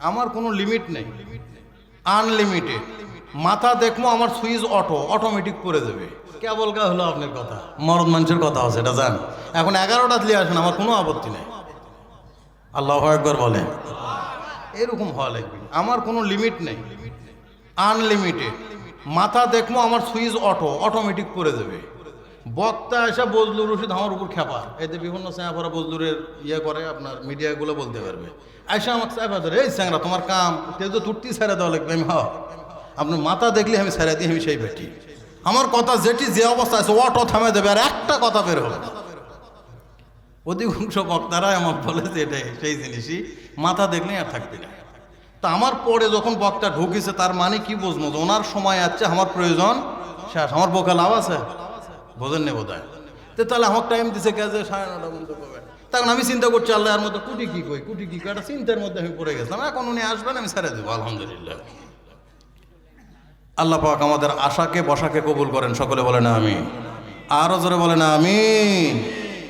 আমার কোনো লিমিট নেই, আনলিমিটেড। মাথা দেখবো আমার সুইচ অটোমেটিক করে দেবে। কেবল কা হলো আপনার কথা, মরদ মানুষের কথা আছে, এটা জান। এখন 11টা দিয়ে আসেন, আমার কোনো আপত্তি নেই। আল্লাহু আকবার বলেন। এরকম হওয়া লাগবে। আমার কোনো লিমিট নেই, আনলিমিটেড। মাথা দেখবো আমার সুইচ অটোমেটিক করে দেবে। বক্তা এসে বজলুর রশিদ আমার উপর খেপা, এতে বিভিন্ন স্যাঁপরা বজলুরের করে, আপনার মিডিয়াগুলো বলতে পারবে। আয়সা আমাকে স্যাঁপা ধরে, এই স্যাংরা তোমার কাম তেজ তুর্তি ছেড়ে দেওয়া লাগবে। আমি আপনার মাথা দেখলে আমি ছেড়ে দিই, আমি সেই বেটি। আমার কথা যেটি যে অবস্থা আছে অটো থামে দেবে, আর একটা কথা বের হবে না। অধিকাংশ বক্তারাই আমার বলেছে এটাই সেই জিনিসই, মাথা দেখলেই আর থাকবে না। তা আমার পরে যখন বক্তা ঢুকেছে, তার মানে কি বুঝবো যে ওনার সময় আছে, আমার প্রয়োজন শেষ, আমার বোকা লাভ আছে, বোঝেন নি বোধ হয়। তো তাহলে আমার টাইম দিছে কাজে 9:30 পর্যন্ত করবেন। তখন আমি চিন্তা করছি, আল্লাহর মধ্যে কুটি কি কই, একটা চিন্তার মধ্যে আমি পড়ে গেছিলাম। এখন উনি আসবেন, আমি ছেড়ে দেবো। আলহামদুলিল্লাহ, আল্লাহ পাক আমাদের আশাকে বসাকে কবুল করেন। সকলে বলে না আমিন, আরো জোরে বলে না আমিন।